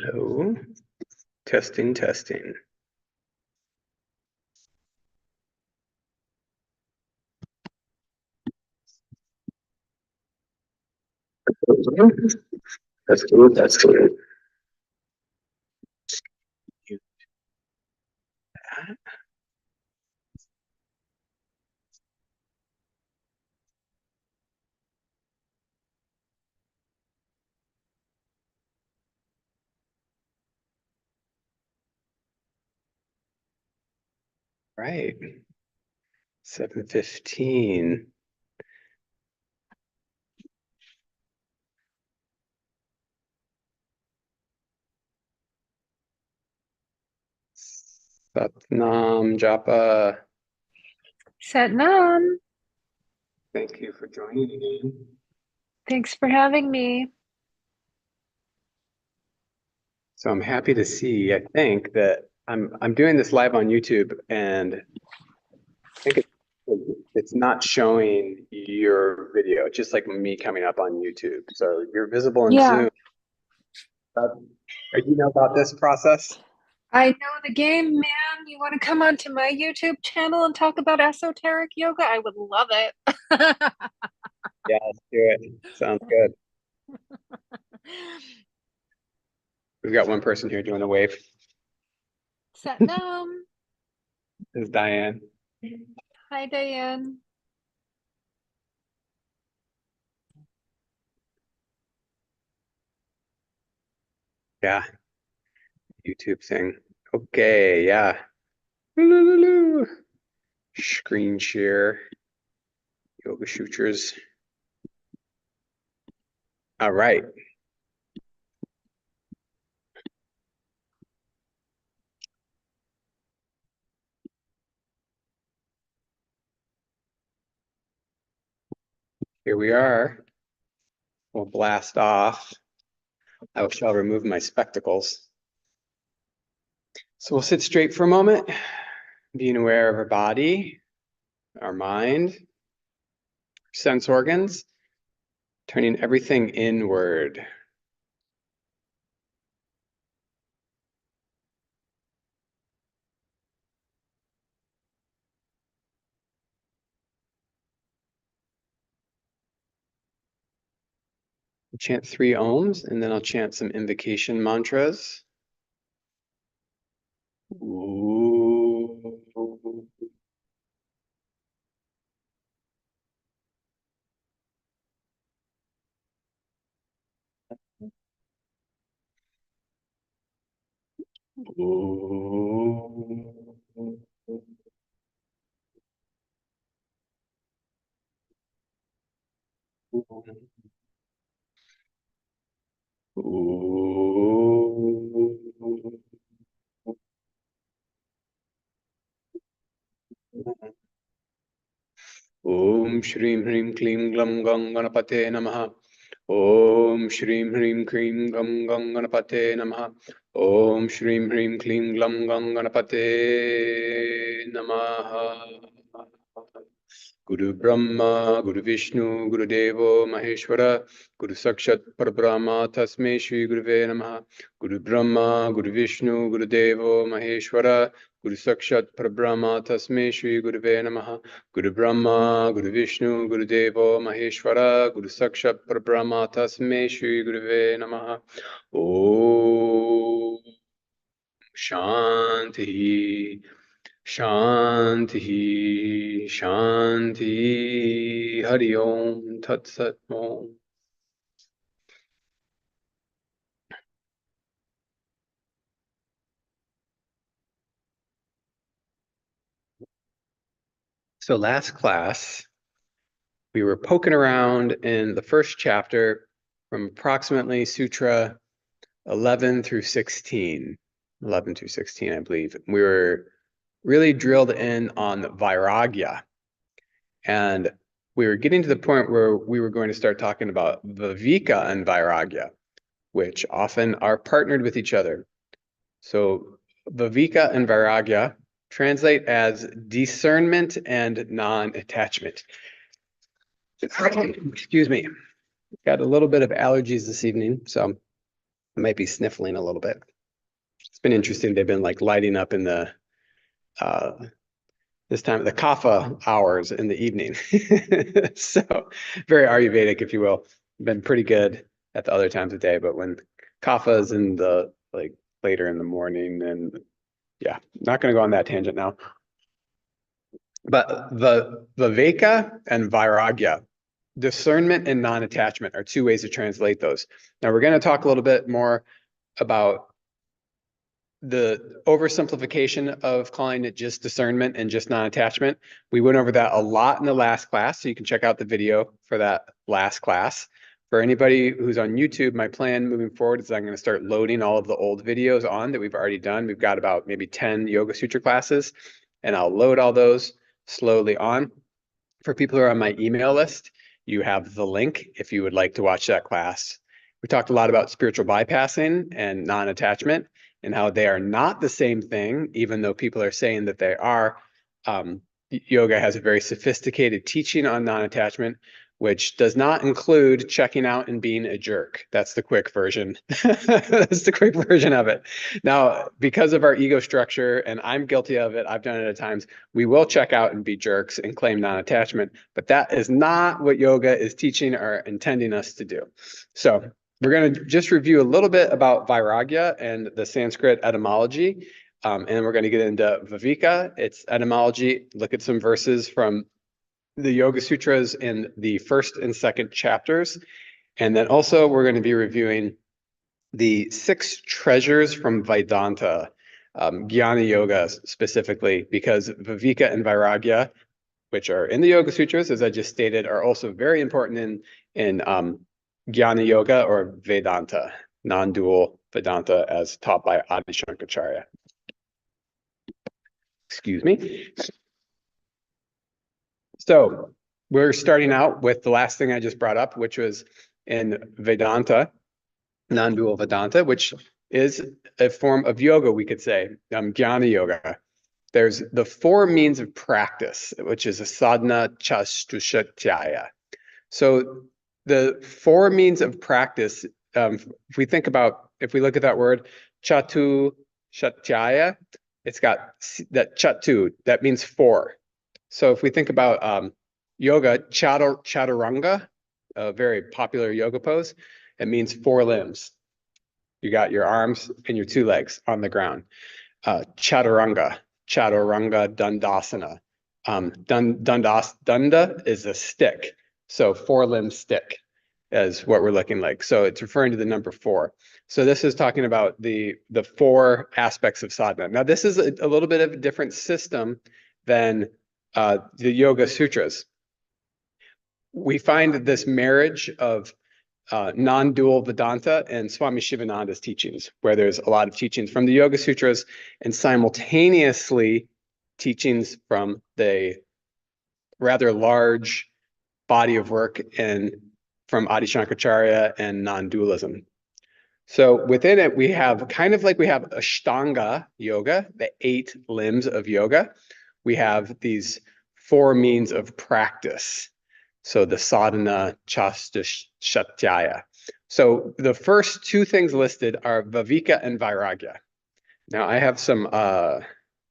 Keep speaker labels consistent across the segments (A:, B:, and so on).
A: Hello. Testing, testing. That's good. That's good. Right. 7:15. Satnam Japa.
B: Satnam,
A: Thank you for joining again.
B: thanks for having me.
A: So I'm happy to see, I think that I'm doing this live on YouTube, and I think it's not showing your video, just like me coming up on YouTube. So you're visible in
B: Yeah,
A: Zoom. You know about this process?
B: I know the game, man. You want to come onto my YouTube channel and talk about esoteric yoga? I would love it.
A: Yeah, let's do it. Sounds good. We've got one person here doing a wave.
B: Satnam.
A: This is Diane.
B: Hi, Diane.
A: Yeah, YouTube thing. Okay, yeah. Screen share. Yoga Sutras. All right. Here we are. We'll blast off. I shall remove my spectacles. So we'll sit straight for a moment, being aware of our body, our mind, sense organs, turning everything inward. I'll chant 3 ohms, and then I'll chant some invocation mantras. Ooh. Ooh. Ooh. Om Shrim Hrim Klim Glam Gam Ganapate Namaha. Om Shrim Hrim Klim Gam Gam Ganapate Namaha. Om Shrim Hrim Klim Glam Gam Ganapate Namaha. Guru Brahma, Guru Vishnu, Guru Devo Maheshwara, Guru Sakshat Parabrahma Tasme Shri Guruve Namaha. Guru Brahma, Guru Vishnu, Guru Devo Maheshwara, Guru Sakshat Parabrahma Tasme Shri Guruve Namaha. Guru Brahma, Guru Vishnu, Guru Devo Maheshwara, Guru Sakshat Parabrahma Tasme Shri Guruve Namaha. Om Shanti. Shanti, Shanti, Hari Om, Tat Sat Om. So last class, we were poking around in the first chapter from approximately Sutra 11 through 16. 11 through 16, I believe. We were really drilled in on Vairagya. And we were getting to the point where we were going to start talking about Viveka and Vairagya, which often are partnered with each other. So Viveka and Vairagya translate as discernment and non-attachment. Excuse me. Got a little bit of allergies this evening, so I might be sniffling a little bit. It's been interesting. They've been like lighting up in the this time, the kapha hours in the evening. So very Ayurvedic, if you will. Been pretty good at the other times of day, but when kapha is in the like later in the morning, and yeah, not going to go on that tangent now. But the viveka and vairagya, discernment and non-attachment, are two ways to translate those. Now we're going to talk a little bit more about the oversimplification of calling it just discernment and just non-attachment. We went over that a lot in the last class, so you can check out the video for that last class. For anybody who's on YouTube, my plan moving forward is I'm going to start loading all of the old videos on that we've already done. We've got about maybe 10 Yoga Sutra classes, and I'll load all those slowly on. For people who are on my email list, you have the link if you would like to watch that class. We talked a lot about spiritual bypassing and non-attachment, and how they are not the same thing, even though people are saying that they are. Yoga has a very sophisticated teaching on non-attachment, which does not include checking out and being a jerk. That's the quick version. That's the quick version of it. Now, because of our ego structure, and I'm guilty of it, I've done it at times, we will check out and be jerks and claim non-attachment, but that is not what yoga is teaching or intending us to do. So we're going to just review a little bit about vairagya and the Sanskrit etymology, and we're going to get into viveka, its etymology, look at some verses from the Yoga Sutras in the first and second chapters, and then also we're going to be reviewing the 6 treasures from Vedanta, Jnana Yoga specifically, because viveka and vairagya, which are in the Yoga Sutras, as I just stated, are also very important in Jnana Yoga or Vedanta, non-dual Vedanta as taught by Adi Shankaracharya. Excuse me. So we're starting out with the last thing I just brought up, which was in Vedanta, non-dual Vedanta, which is a form of yoga, we could say, Jnana Yoga. There's the 4 means of practice, which is a sadhana chatushatyaya. So the 4 means of practice, if we look at that word, chatushatyaya, it's got that chatu, that means 4. So if we think about yoga, chaturanga, a very popular yoga pose, it means 4 limbs. You got your arms and your 2 legs on the ground. Chaturanga dandasana. Danda is a stick. So 4-limb stick is what we're looking like. So it's referring to the number 4. So this is talking about the 4 aspects of sadhana. Now this is a little bit of a different system than the Yoga Sutras. We find this marriage of non-dual Vedanta and Swami Shivananda's teachings, where there's a lot of teachings from the Yoga Sutras and simultaneously teachings from the rather large body of work from Adi Shankaracharya and non-dualism. So within it, we have Ashtanga yoga, the 8 limbs of yoga. We have these 4 means of practice. So the sadhana chatushatyaya. So the first 2 things listed are viveka and vairagya. Now I have some, well,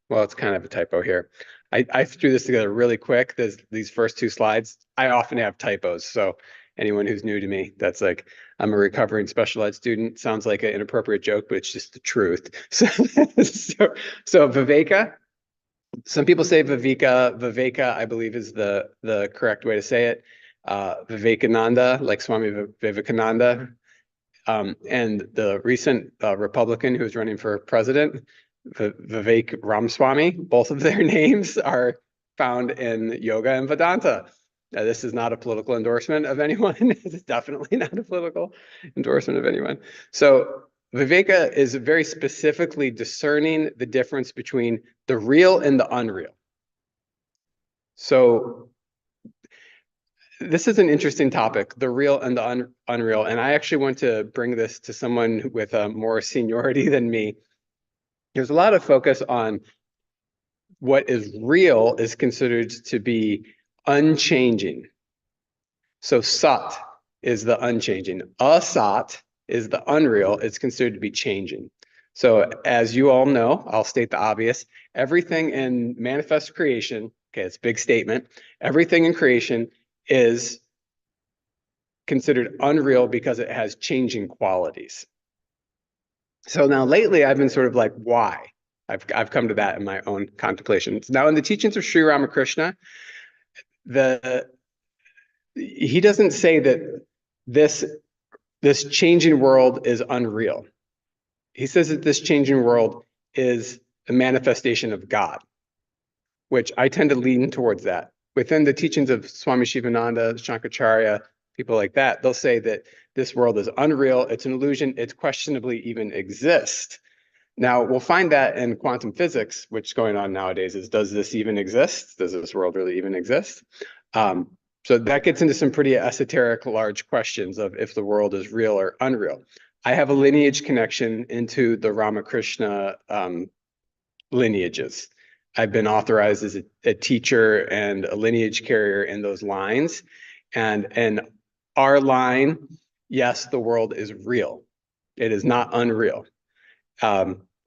A: it's kind of a typo here. I threw this together really quick, these first 2 slides. I often have typos, so anyone who's new to me, that's like, I'm a recovering special ed student. Sounds like an inappropriate joke, but it's just the truth. So viveka, some people say viveka. Viveka, I believe, is the correct way to say it. Vivekananda, like Swami Vivekananda, and the recent Republican who's running for president, Vivek Ramaswamy, both of their names are found in yoga and Vedanta. Now, this is not a political endorsement of anyone. It's definitely not a political endorsement of anyone. So Viveka is very specifically discerning the difference between the real and the unreal. So this is an interesting topic, the real and the unreal. And I actually want to bring this to someone with more seniority than me. There's a lot of focus on what is real is considered to be unchanging. So sat is the unchanging. Asat is the unreal, it's considered to be changing. So as you all know, I'll state the obvious, everything in manifest creation, okay, it's a big statement, everything in creation is considered unreal because it has changing qualities. So now lately I've been sort of like, why? I've come to that in my own contemplations. Now in the teachings of Sri Ramakrishna, he doesn't say that this changing world is unreal. He says that this changing world is a manifestation of God, which I tend to lean towards that. Within the teachings of Swami Shivananda, Shankaracharya, people like that, they'll say that this world is unreal, it's an illusion, it questionably even exists. Now, we'll find that in quantum physics, which is going on nowadays, is does this even exist? Does this world really even exist? So that gets into some pretty esoteric, large questions of if the world is real or unreal. I have a lineage connection into the Ramakrishna lineages. I've been authorized as a teacher and a lineage carrier in those lines. And our line, yes, the world is real. It is not unreal.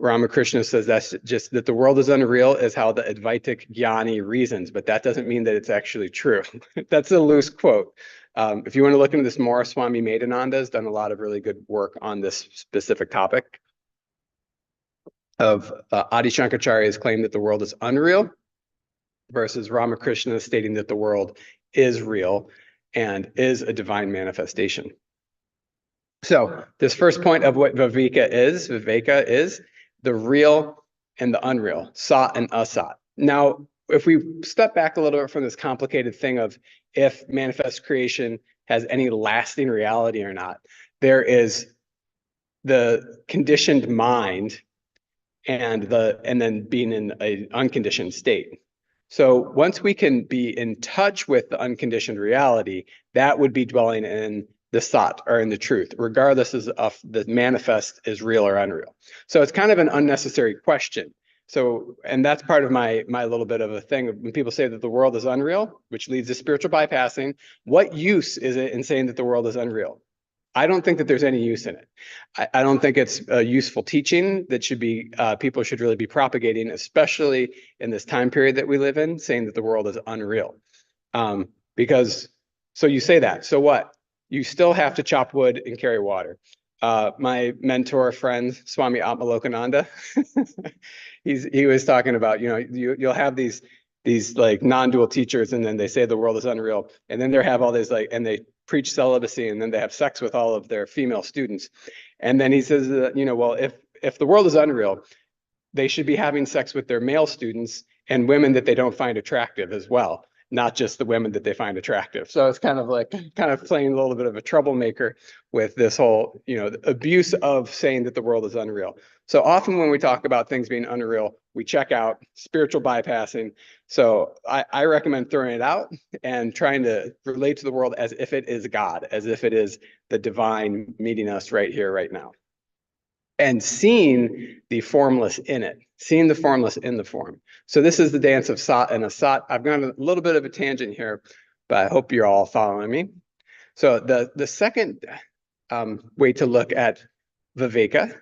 A: Ramakrishna says that's just that the world is unreal is how the Advaitic Jnani reasons, but that doesn't mean that it's actually true. That's a loose quote. If you want to look into this more, Swami Maidananda has done a lot of really good work on this specific topic of Adi Shankaracharya's claim that the world is unreal versus Ramakrishna stating that the world is real and is a divine manifestation. So this first point of what viveka is the real and the unreal, sat and asat. Now, if we step back a little bit from this complicated thing of if manifest creation has any lasting reality or not, there is the conditioned mind and then being in an unconditioned state. So once we can be in touch with the unconditioned reality, that would be dwelling in the sat, or in the truth, regardless of the manifest is real or unreal. So it's kind of an unnecessary question. So, and that's part of my little bit of a thing. When people say that the world is unreal, which leads to spiritual bypassing, what use is it in saying that the world is unreal? I don't think that there's any use in it. I don't think it's a useful teaching that should be, people should really be propagating, especially in this time period that we live in, saying that the world is unreal. Because, so you say that, so what? You still have to chop wood and carry water. My mentor friend, Swami Atmalokananda, he was talking about, you'll have these like non-dual teachers, and then they say the world is unreal, and then they have all these and they preach celibacy, and then they have sex with all of their female students. And then he says that, well, if the world is unreal, they should be having sex with their male students and women that they don't find attractive as well, not just the women that they find attractive. So it's kind of playing a little bit of a troublemaker with this whole, abuse of saying that the world is unreal. So often when we talk about things being unreal, we check out spiritual bypassing. So I recommend throwing it out and trying to relate to the world as if it is God, as if it is the divine meeting us right here, right now. And seeing the formless in it, seeing the formless in the form. So this is the dance of sat and asat. I've gone a little bit of a tangent here, but I hope you're all following me. So the second way to look at viveka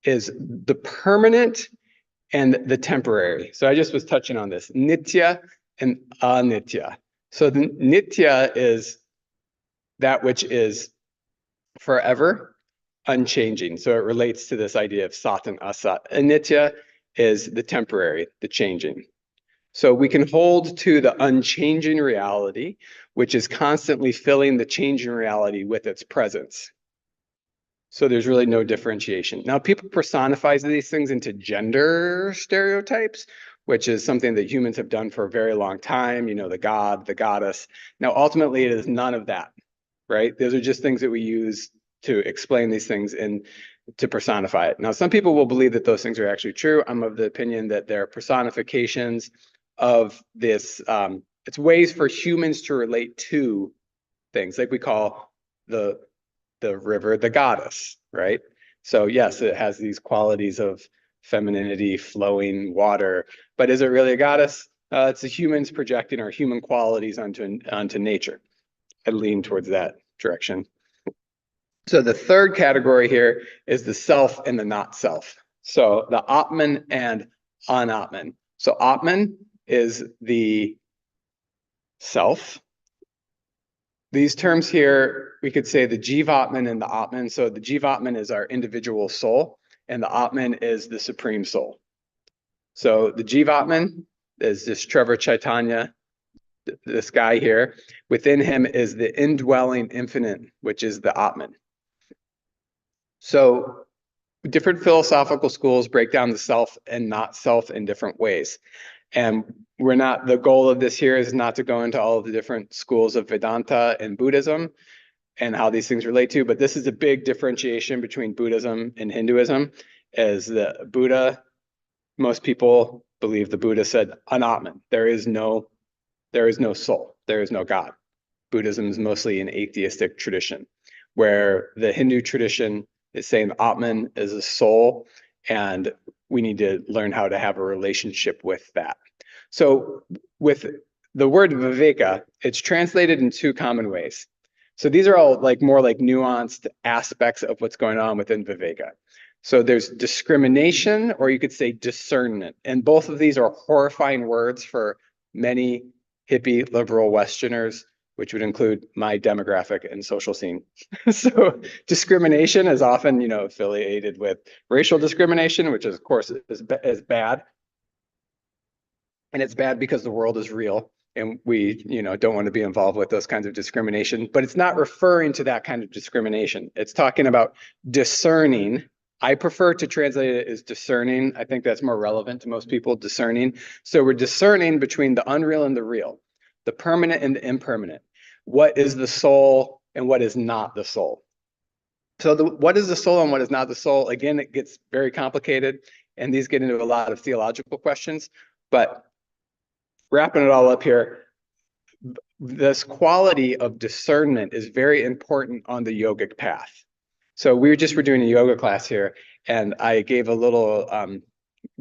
A: is the permanent and the temporary. So I just was touching on this, nitya and anitya. So the nitya is that which is forever, unchanging. So it relates to this idea of sat and asat. Anitya is the temporary, the changing. So we can hold to the unchanging reality, which is constantly filling the changing reality with its presence. So there's really no differentiation. Now, people personify these things into gender stereotypes, which is something that humans have done for a very long time, the god, the goddess. Now, ultimately, it is none of that, right? Those are just things that we use to explain these things and to personify it. Now, some people will believe that those things are actually true. I'm of the opinion that they're personifications of this. It's ways for humans to relate to things, like we call the river the goddess, right? So yes, it has these qualities of femininity, flowing water, but is it really a goddess? It's the humans projecting our human qualities onto nature. I lean towards that direction. So the third category here is the self and the not self. So the Atman and anatman. So Atman is the self. These terms here, we could say the Jivatman and the Atman. So the Jivatman is our individual soul, and the Atman is the supreme soul. So the Jivatman is this Trevor Chaitanya, this guy here. Within him is the indwelling infinite, which is the Atman. So different philosophical schools break down the self and not self in different ways. And the goal of this here is not to go into all of the different schools of Vedanta and Buddhism and how these things relate to, but this is a big differentiation between Buddhism and Hinduism, as the Buddha, most people believe the Buddha said, anatman, there is no soul, there is no God. Buddhism is mostly an atheistic tradition, where the Hindu tradition is saying Atman is a soul, and we need to learn how to have a relationship with that. So with the word viveka, it's translated in two common ways. So these are all more like nuanced aspects of what's going on within viveka. So there's discrimination, or you could say discernment. And both of these are horrifying words for many hippie liberal Westerners, which would include my demographic and social scene. So discrimination is often, affiliated with racial discrimination, which is, of course, is bad. And it's bad because the world is real, and we, don't want to be involved with those kinds of discrimination. But it's not referring to that kind of discrimination. It's talking about discerning. I prefer to translate it as discerning. I think that's more relevant to most people, discerning. So we're discerning between the unreal and the real, the permanent and the impermanent. What is the soul and what is not the soul? So what is the soul and what is not the soul? Again, it gets very complicated, and these get into a lot of theological questions. But wrapping it all up here, this quality of discernment is very important on the yogic path. So we were doing a yoga class here, and I gave a little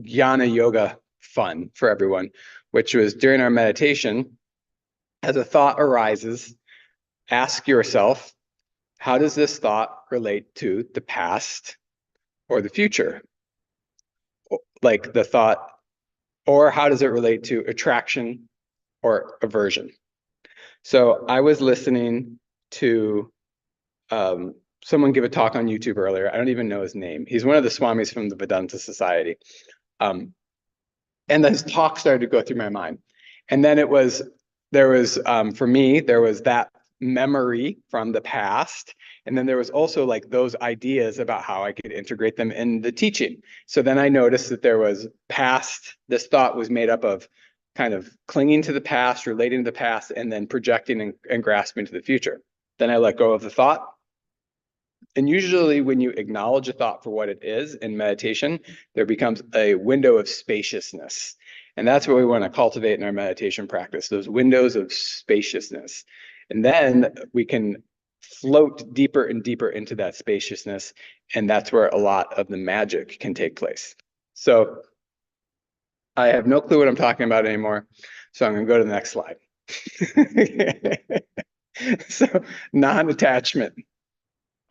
A: jnana yoga fun for everyone, which was during our meditation, as a thought arises, ask yourself, how does this thought relate to the past or the future? Like the thought, or how does it relate to attraction or aversion? So I was listening to someone give a talk on YouTube earlier. I don't even know his name. He's one of the swamis from the Vedanta Society. And his talk started to go through my mind. And then for me, there was that memory from the past. And then there was also those ideas about how I could integrate them in the teaching. So then I noticed that there was this thought was made up of kind of clinging to the past, relating to the past, and then projecting and grasping to the future. Then I let go of the thought. And usually when you acknowledge a thought for what it is in meditation, there becomes a window of spaciousness. And that's what we want to cultivate in our meditation practice, those windows of spaciousness. And then we can float deeper and deeper into that spaciousness. And that's where a lot of the magic can take place. So I have no clue what I'm talking about anymore. So I'm going to go to the next slide. So non-attachment.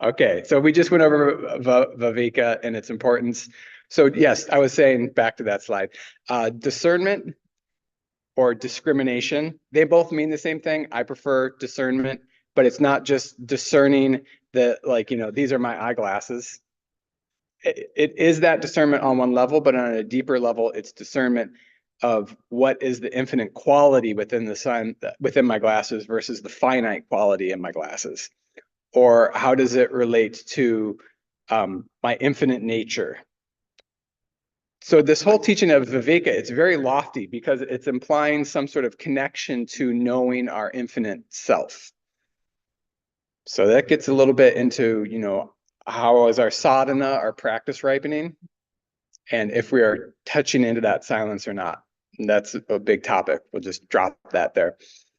A: Okay, so we just went over viveka and its importance. So yes, I was saying, back to that slide, discernment or discrimination, they both mean the same thing. I prefer discernment, but it's not just discerning that, these are my eyeglasses. It is that discernment on one level, but on a deeper level, it's discernment of what is the infinite quality within my glasses versus the finite quality in my glasses. Or how does it relate to my infinite nature? So this whole teaching of viveka, it's very lofty because it's implying some sort of connection to knowing our infinite self. So that gets a little bit into, how is our sadhana, our practice ripening? And if we are touching into that silence or not. And that's a big topic. We'll just drop that there.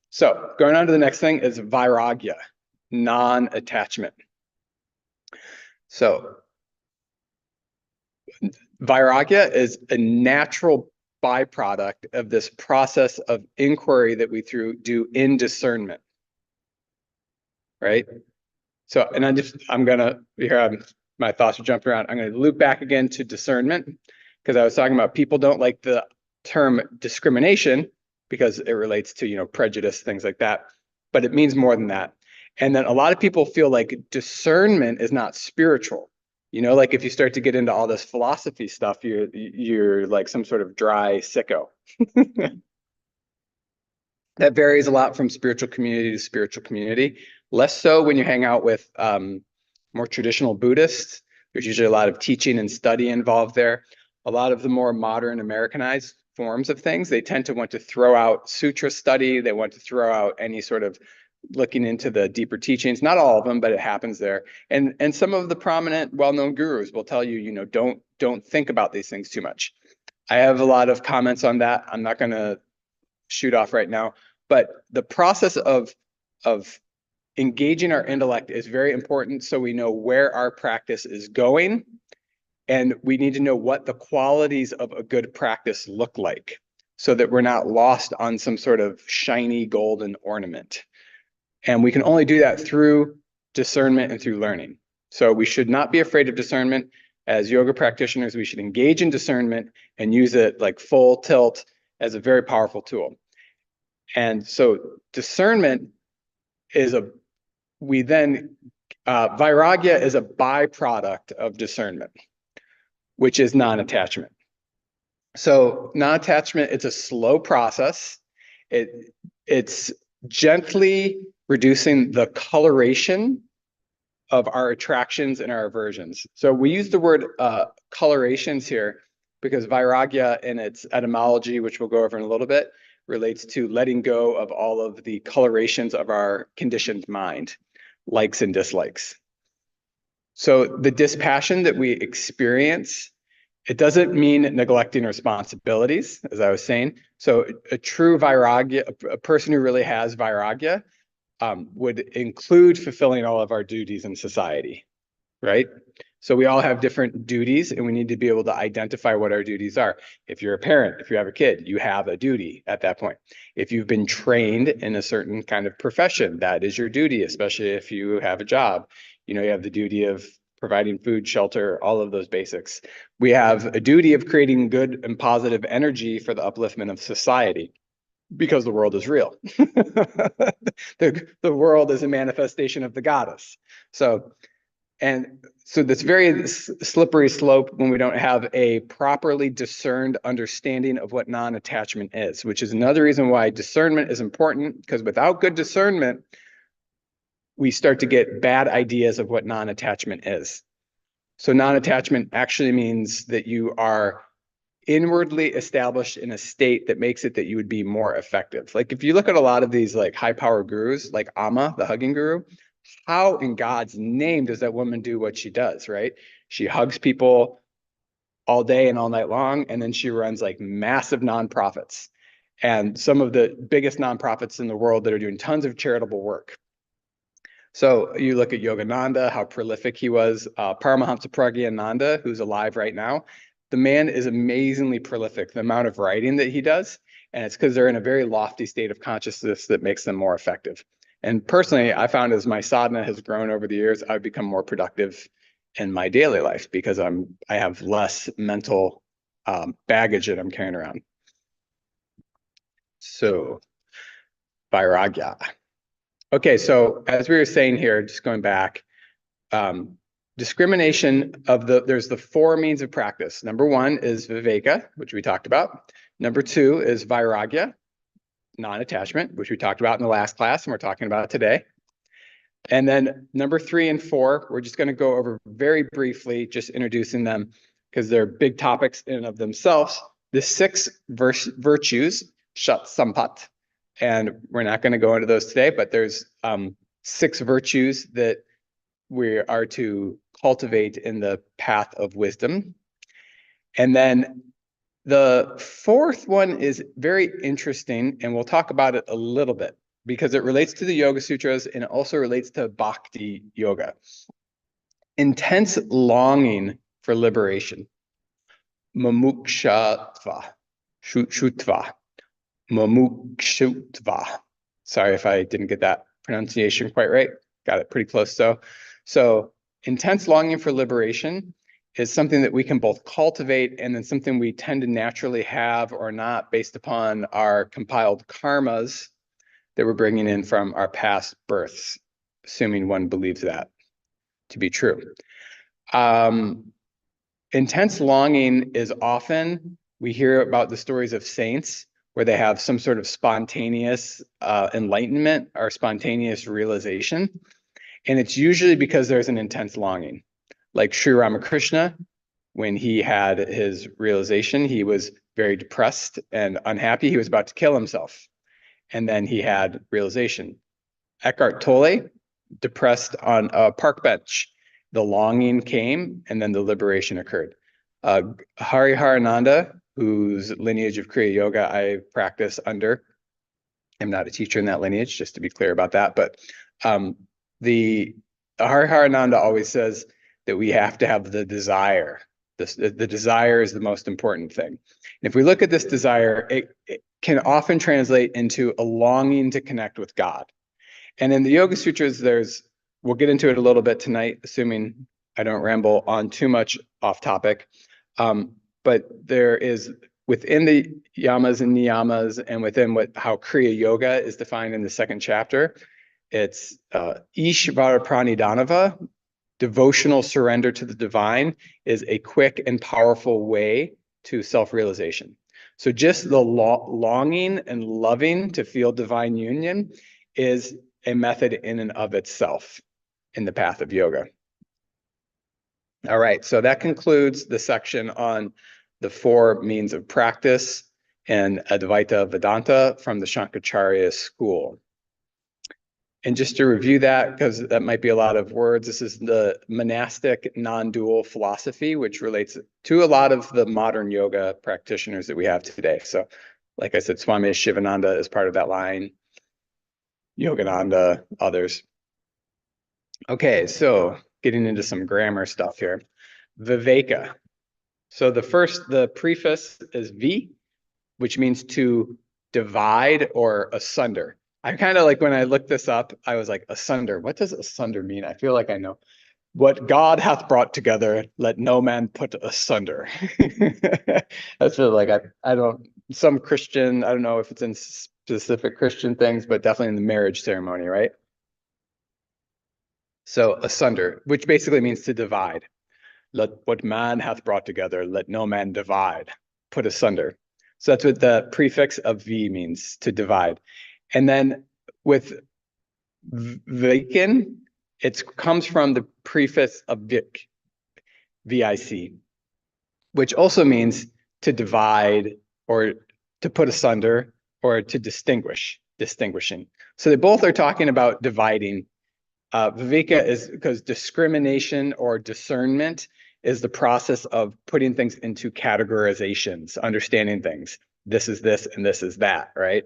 A: So going on to the next thing is vairagya, non-attachment. So vairagya is a natural byproduct of this process of inquiry that we do in discernment, right? So, and my thoughts are jumping around. I'm going to loop back again to discernment, because I was talking about people don't like the term discrimination because it relates to, prejudice, things like that, but it means more than that. And then a lot of people feel like discernment is not spiritual. Like if you start to get into all this philosophy stuff, you're like some sort of dry sicko. That varies a lot from spiritual community to spiritual community. Less so when you hang out with more traditional Buddhists. There's usually a lot of teaching and study involved there. A lot of the more modern Americanized forms of things, they tend to want to throw out sutra study. They want to throw out any sort of looking into the deeper teachings. Not all of them, but it happens there. And some of the prominent, well-known gurus will tell you, don't think about these things too much. I have a lot of comments on that. I'm not going to shoot off right now, but the process of engaging our intellect is very important, so we know where our practice is going, and we need to know what the qualities of a good practice look like, so that we're not lost on some sort of shiny golden ornament. And we can only do that through discernment and through learning. So we should not be afraid of discernment. As yoga practitioners, we should engage in discernment and use it like full tilt as a very powerful tool. And so discernment is vairagya is a byproduct of discernment, which is non-attachment. So non-attachment, it's a slow process. It's gently reducing the coloration of our attractions and our aversions. So we use the word colorations here because vairagya in its etymology, which we'll go over in a little bit, relates to letting go of all of the colorations of our conditioned mind, likes and dislikes. So the dispassion that we experience, it doesn't mean neglecting responsibilities, as I was saying. So a true vairagya, a person who really has vairagya, would include fulfilling all of our duties in society, right? So we all have different duties, and we need to be able to identify what our duties are. If you're a parent, if you have a kid, you have a duty at that point. If you've been trained in a certain kind of profession, that is your duty, especially if you have a job. You have the duty of providing food, shelter, all of those basics. We have a duty of creating good and positive energy for the upliftment of society, because the world is real. The world is a manifestation of the goddess. So that's very slippery slope when we don't have a properly discerned understanding of what non-attachment is, which is another reason why discernment is important, because without good discernment, we start to get bad ideas of what non-attachment is. So non-attachment actually means that you are inwardly established in a state that makes it that you would be more effective. Like if you look at a lot of these like high power gurus, like Amma, the hugging guru, how in God's name does that woman do what she does, right? She hugs people all day and all night long, and then she runs like massive nonprofits and some of the biggest nonprofits in the world that are doing tons of charitable work. So you look at Yogananda, how prolific he was, Paramahamsa Pragyananda, who's alive right now. The man is amazingly prolific, the amount of writing that he does, and it's because they're in a very lofty state of consciousness that makes them more effective. And personally, I found as my sadhana has grown over the years, I've become more productive in my daily life because I have less mental baggage that I'm carrying around. So, vairagya. Okay, so as we were saying here, just going back, discrimination there's the four means of practice. Number one is viveka, which we talked about. Number two is vairagya, non-attachment, which we talked about in the last class and we're talking about today. And then number 3 and 4, we're just going to go over very briefly, just introducing them because they're big topics in and of themselves. The 6 virtues, shat sampat, and we're not going to go into those today, but there's 6 virtues that we are to cultivate in the path of wisdom. And then the 4th one is very interesting, and we'll talk about it a little bit because it relates to the Yoga Sutras and it also relates to Bhakti Yoga. Intense longing for liberation. Mumukshutva. Mumukshutva. Sorry if I didn't get that pronunciation quite right. got it pretty close. So intense longing for liberation is something that we can both cultivate and then something we tend to naturally have or not based upon our compiled karmas that we're bringing in from our past births, assuming one believes that to be true. Intense longing is often, we hear about the stories of saints where they have some sort of spontaneous enlightenment or spontaneous realization. And it's usually because there's an intense longing. Like Sri Ramakrishna, when he had his realization, he was very depressed and unhappy. He was about to kill himself. And then he had realization. Eckhart Tolle, depressed on a park bench. The longing came, and then the liberation occurred. Hariharananda, whose lineage of Kriya Yoga I practice under, I'm not a teacher in that lineage, just to be clear about that. But the Hariharananda always says that we have to have the desire. The desire is the most important thing. And if we look at this desire, it can often translate into a longing to connect with God. And in the Yoga Sutras, we'll get into it a little bit tonight, assuming I don't ramble on too much off topic. But there is, within the yamas and niyamas and within how Kriya Yoga is defined in the second chapter, it's Ishvara Pranidhanava, devotional surrender to the divine, is a quick and powerful way to self-realization. So just the longing and loving to feel divine union is a method in and of itself in the path of yoga. All right, so that concludes the section on the 4 means of practice and Advaita Vedanta from the Shankaracharya school. And just to review that, because that might be a lot of words, this is the monastic non-dual philosophy, which relates to a lot of the modern yoga practitioners that we have today. So like I said, Swami Shivananda is part of that line, Yogananda, others. Okay, so getting into some grammar stuff here. Viveka. So the preface is V, which means to divide or asunder. I kind of like, when I looked this up, I was like, asunder. What does asunder mean? I feel like I know. What God hath brought together, let no man put asunder. I feel like I don't, some Christian, I don't know if it's in specific Christian things, but definitely in the marriage ceremony, right? So asunder, which basically means to divide. Let what man hath brought together, let no man divide, put asunder. So that's what the prefix of V means, to divide. And then with Viken, it comes from the prefix of Vik, V-I-C, which also means to divide or to put asunder or to distinguish, distinguishing. So they both are talking about dividing. Viveka is because discrimination or discernment is the process of putting things into categorizations, understanding things. This is this and this is that, right?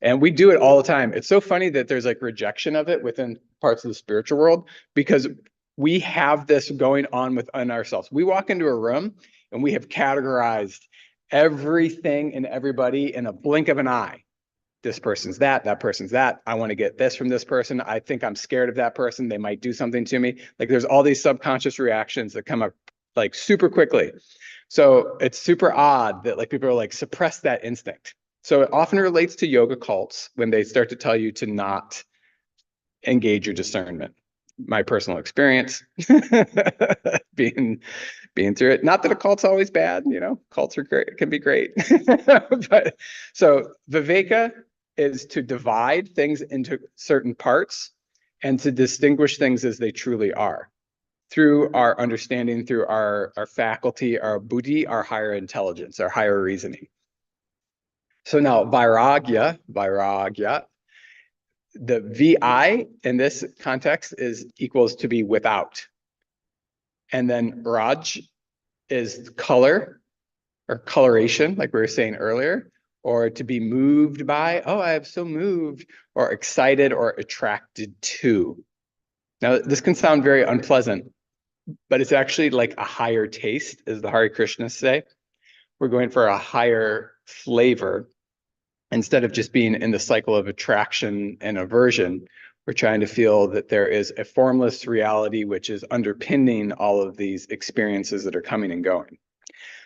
A: And we do it all the time. It's so funny that there's like rejection of it within parts of the spiritual world, because we have this going on within ourselves. We walk into a room and we have categorized everything and everybody in a blink of an eye. This person's that person's that. I want to get this from this person. I think I'm scared of that person. They might do something to me. Like there's all these subconscious reactions that come up like super quickly. So it's super odd that like people are like, suppress that instinct. So it often relates to yoga cults when they start to tell you to not engage your discernment. My personal experience being through it. Not that a cult's always bad, you know, cults are great, can be great. But so Viveka is to divide things into certain parts and to distinguish things as they truly are through our understanding, through our faculty, our buddhi, our higher intelligence, our higher reasoning. So now vairagya, the VI in this context is equals to be without. And then Raj is color or coloration, like we were saying earlier, or to be moved by, oh, I am so moved, or excited or attracted to. Now, this can sound very unpleasant, but it's actually like a higher taste, as the Hare Krishnas say. We're going for a higher flavor. Instead of just being in the cycle of attraction and aversion, We're trying to feel that there is a formless reality which is underpinning all of these experiences that are coming and going.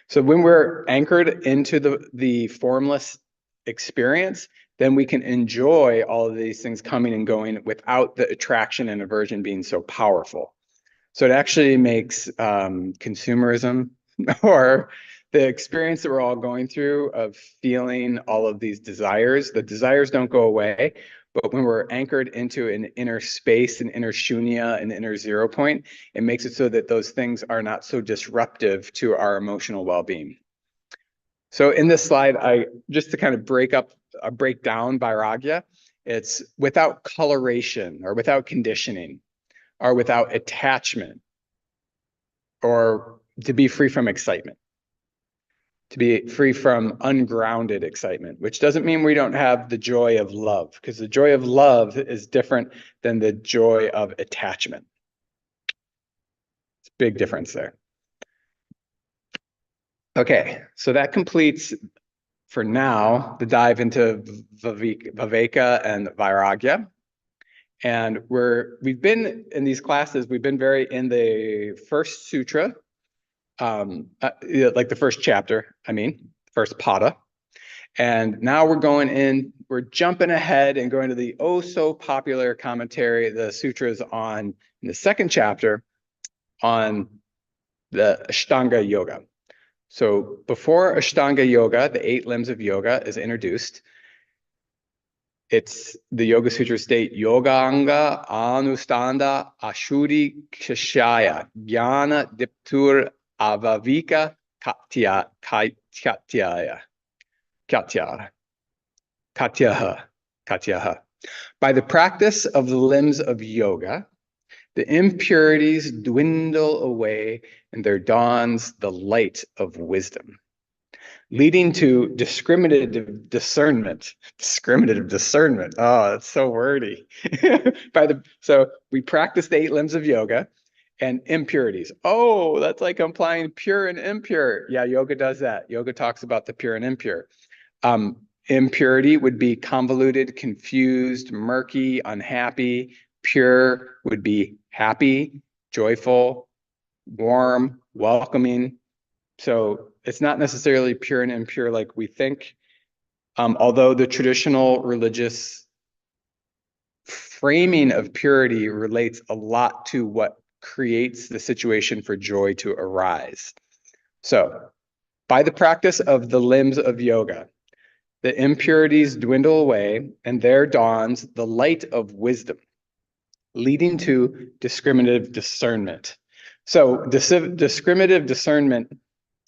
A: So when we're anchored into the formless experience, then we can enjoy all of these things coming and going without the attraction and aversion being so powerful. So it actually makes consumerism or the experience that we're all going through of feeling all of these desires, the desires don't go away, but when we're anchored into an inner space, an inner shunya, an inner 0 point, it makes it so that those things are not so disruptive to our emotional well-being. So in this slide, just to kind of break down vairagya, it's without coloration or without conditioning or without attachment, or to be free from excitement, to be free from ungrounded excitement, which doesn't mean we don't have the joy of love, because the joy of love is different than the joy of attachment. It's a big difference there. Okay, so that completes, for now, the dive into viveka and vairagya. And we've been in these classes, we've been very in the first sutra, like the first chapter, first pada. And now we're jumping ahead and going to the oh so popular commentary, the sutras in the second chapter on the Ashtanga Yoga. So before Ashtanga Yoga, the 8 limbs of yoga is introduced. It's the Yoga Sutras state, Yoganga Anustanda Ashuri Kshaya Jnana Diptur Avavika Katyaha. By the practice of the limbs of yoga, the impurities dwindle away and there dawns the light of wisdom, leading to discriminative discernment. Discriminative discernment. Oh, that's so wordy. So we practice the 8 limbs of yoga and impurities. Oh, that's like implying pure and impure. Yeah, yoga does that. Yoga talks about the pure and impure. Impurity would be convoluted, confused, murky, unhappy. Pure would be happy, joyful, warm, welcoming. So it's not necessarily pure and impure like we think, although the traditional religious framing of purity relates a lot to what creates the situation for joy to arise. So by the practice of the limbs of yoga, the impurities dwindle away and there dawns the light of wisdom, leading to discriminative discernment. So discriminative discernment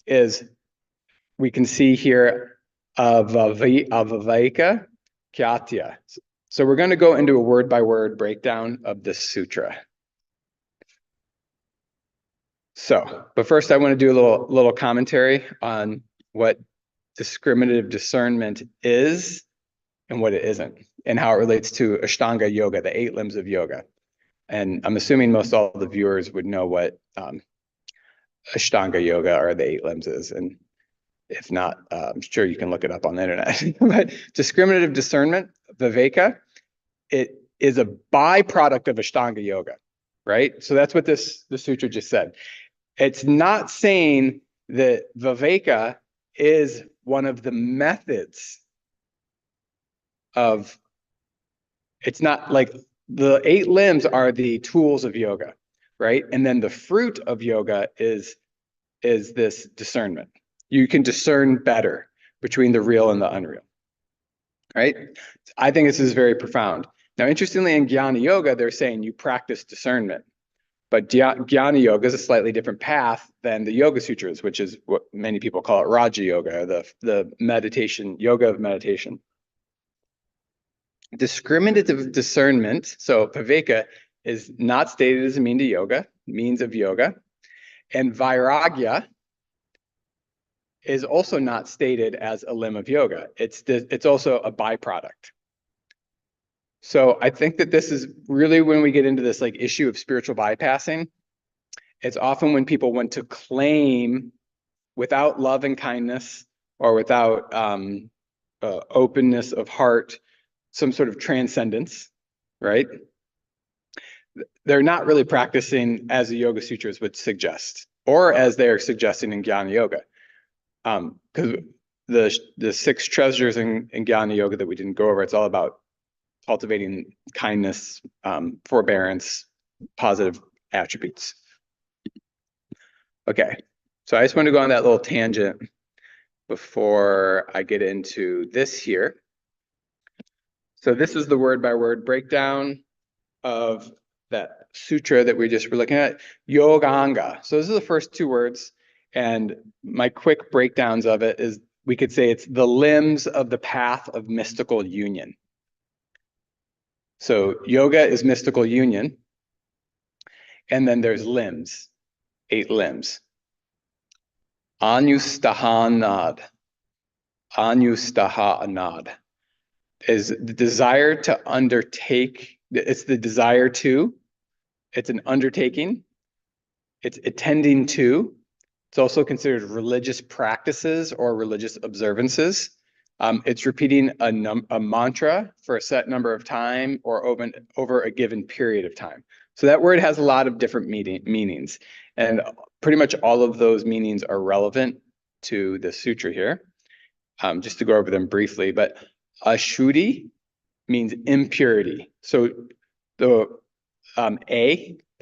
A: is, we can see here, avaveka kyatya. So we're going to go into a word-by-word breakdown of this sutra. So, but first I want to do a little commentary on what discriminative discernment is and what it isn't, and how it relates to Ashtanga Yoga, the 8 limbs of yoga. And I'm assuming most all the viewers would know what Ashtanga Yoga or the 8 limbs is, and if not, I'm sure you can look it up on the internet. But discriminative discernment, viveka, it is a byproduct of Ashtanga Yoga, right? So that's what the sutra just said. It's not saying that viveka is one of the methods of, it's not like the 8 limbs are the tools of yoga, right? And then the fruit of yoga is this discernment. You can discern better between the real and the unreal, right? I think this is very profound. Now, interestingly, in Jnana Yoga, they're saying you practice discernment. But Jnana Yoga is a slightly different path than the Yoga Sutras, which is what many people call it Raja Yoga, the meditation, yoga of meditation. Discriminative discernment, so viveka, is not stated as a means of yoga. And vairagya is also not stated as a limb of yoga. It's also a byproduct. So I think that this is really when we get into this like issue of spiritual bypassing. It's often when people want to claim, without love and kindness or without openness of heart, some sort of transcendence, right? they're not really practicing as the Yoga Sutras would suggest, or as they're suggesting in Jnana Yoga. Because the 6 treasures in Jnana Yoga that we didn't go over, it's all about cultivating kindness, forbearance, positive attributes. Okay, so I just want to go on that little tangent before I get into this here. So this is the word-by-word breakdown of that sutra that we just were looking at, Yoganga. So this is the first 2 words, and my quick breakdowns of it is we could say it's the limbs of the path of mystical union. So yoga is mystical union, and then there's limbs, 8 limbs. Anustahanad. Anustahanad is the desire to undertake. It's the desire to. It's an undertaking. It's attending to. It's also considered religious practices or religious observances. It's repeating a mantra for a set number of time or over a given period of time. So that word has a lot of different meanings, and pretty much all of those meanings are relevant to the sutra here. Just to go over them briefly, but ashuddhi means impurity. So the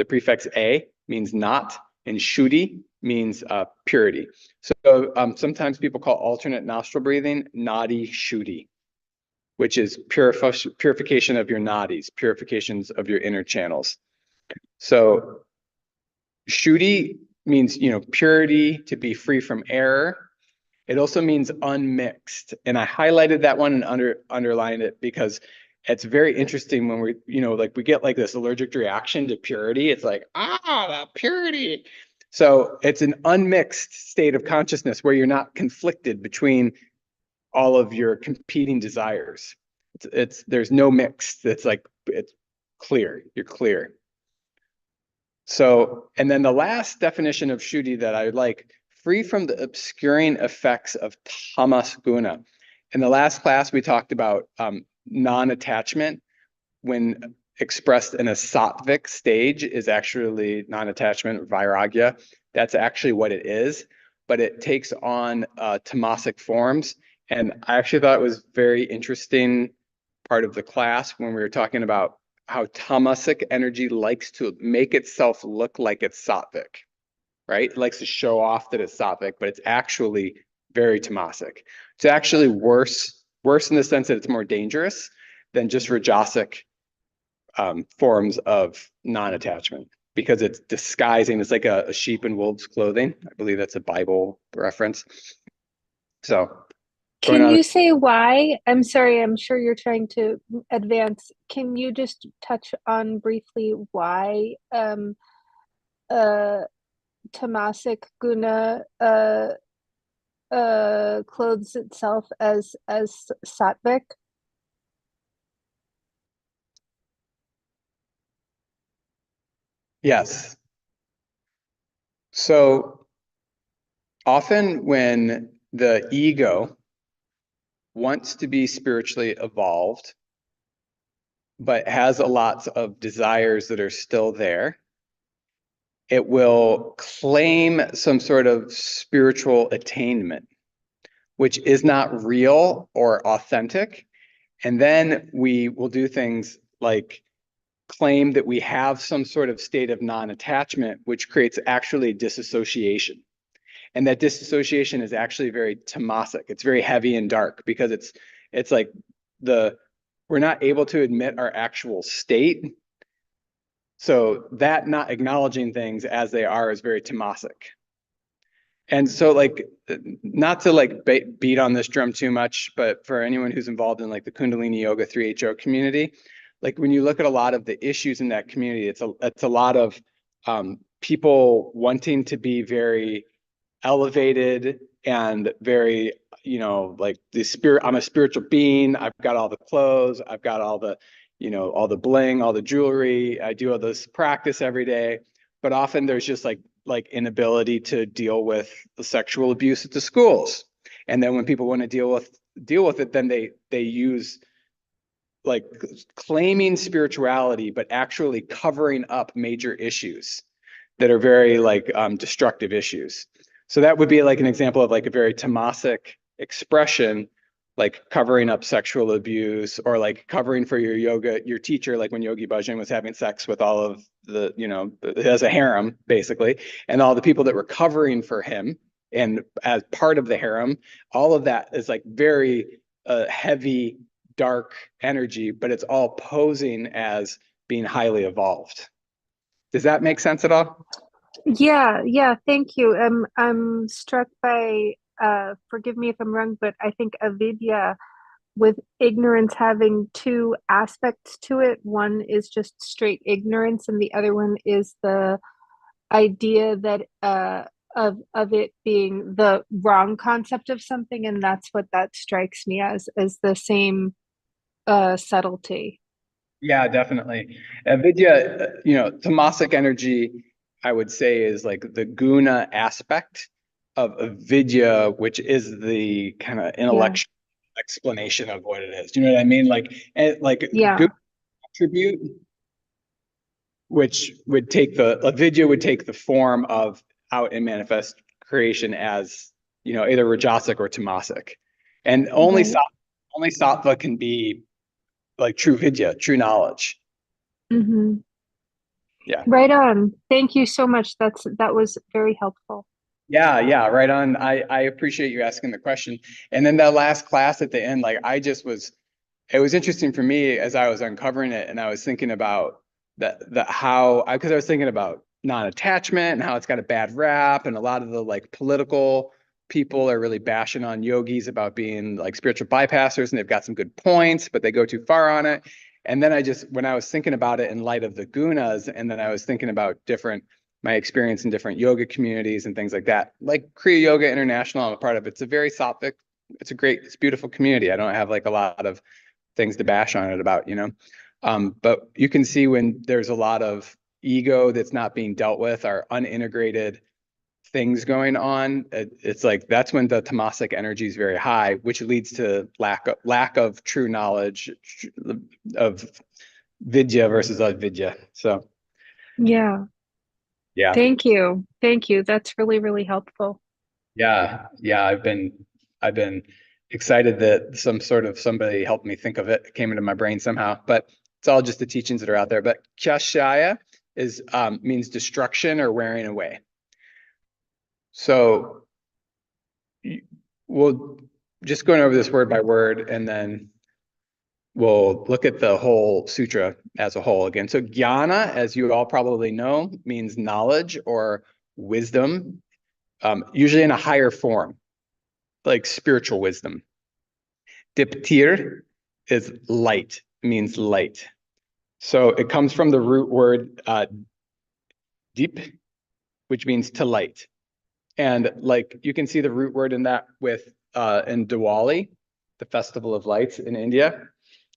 A: prefix a means not, and shuddhi means purity. So sometimes people call alternate nostril breathing nadi shuddhi, which is purification of your nadis, purifications of your inner channels. So shuddhi means, purity, to be free from error. It also means unmixed. And I highlighted that one and underlined it because it's very interesting when we, we get like this allergic reaction to purity. It's like, that purity. So it's an unmixed state of consciousness where you're not conflicted between all of your competing desires. There's no mix. It's clear. You're clear. So, and then the last definition of shuddhi that I would like, free from the obscuring effects of tamas guna. In the last class, we talked about non-attachment when expressed in a sattvic stage is actually non-attachment, vairagya. That's actually what it is, but it takes on tamasic forms. And I actually thought it was very interesting part of the class when we were talking about how tamasic energy likes to make itself look like it's sattvic. Right? It likes to show off that it's sattvic, but it's actually very tamasic. It's actually worse in the sense that it's more dangerous than just rajasic forms of non-attachment, because it's disguising. It's like a sheep in wolf's clothing. I believe that's a Bible reference. So
B: can you say why? I'm sorry, I'm sure you're trying to advance. Can you just touch on briefly why tamasic guna clothes itself as sattvic?
A: Yes. So often when the ego wants to be spiritually evolved, but has a lot of desires that are still there, it will claim some sort of spiritual attainment, which is not real or authentic. And then we will do things like claim that we have some sort of state of non-attachment, which creates actually disassociation. And that disassociation is actually very tamasic. It's very heavy and dark because it's like we're not able to admit our actual state. So that not acknowledging things as they are is very tamasic. And so not to beat on this drum too much, but for anyone who's involved in like the Kundalini Yoga 3HO community, like when you look at a lot of the issues in that community, it's a lot of people wanting to be very elevated and very, like the spirit, I'm a spiritual being. I've got all the clothes. I've got all the, all the bling, all the jewelry. I do all this practice every day. But often there's just like inability to deal with the sexual abuse at the schools. And then when people want to deal with it, then they use like claiming spirituality, but actually covering up major issues that are very like destructive issues. So that would be like an example of like a very tamasic expression, like covering up sexual abuse, or like covering for your teacher, like when Yogi Bhajan was having sex with all of the, as a harem, basically, and all the people that were covering for him. And as part of the harem, all of that is like very heavy, dark energy, but it's all posing as being highly evolved. Does that make sense at all?
B: Yeah, thank you. I'm struck by forgive me if I'm wrong, but I think avidya with ignorance having two aspects to it. One is just straight ignorance, and the other one is the idea that of it being the wrong concept of something, and that's what that strikes me as the same subtlety.
A: Yeah, definitely. Vidya, tamasic energy, I would say, is like the guna aspect of vidya, which is the kind of
B: Yeah,
A: intellectual explanation of what it is. Do you know what I mean? Like guna
B: yeah,
A: attribute, which would take the avidya would take the form of out and manifest creation as either rajasic or tamasic, and
B: right.
A: only sattva can be like true vidya, true knowledge.
B: Hmm.
A: Yeah.
B: Right on. Thank you so much. That was very helpful.
A: Yeah, right on. I appreciate you asking the question. And then that last class at the end, like it was interesting for me as I was uncovering it, and I was thinking about the how because I was thinking about non-attachment and how it's got a bad rap, and a lot of the like political people are really bashing on yogis about being like spiritual bypassers, and they've got some good points, but they go too far on it. And then when I was thinking about it in light of the gunas, and then I was thinking about my experience in different yoga communities and things like that, like Kriya Yoga International, I'm a part of. It's a very sattvic, it's beautiful community. I don't have like a lot of things to bash on it about, but you can see when there's a lot of ego that's not being dealt with, or unintegrated things going on. It's like that's when the tamasic energy is very high, which leads to lack of true knowledge of vidya versus avidya. So
B: Yeah.
A: yeah,
B: Thank you. Thank you. That's really, really helpful.
A: yeah. I've been excited that somebody helped me think of it. It came into my brain somehow, but it's all just the teachings that are out there. But kshaya is means destruction or wearing away. So we'll just going over this word by word, and then we'll look at the whole sutra as a whole again. So jnana, as you all probably know, means knowledge or wisdom, usually in a higher form, like spiritual wisdom. Diptir is light, means light. So it comes from the root word deep, which means to light. And like you can see the root word in that with in Diwali, the festival of lights in India.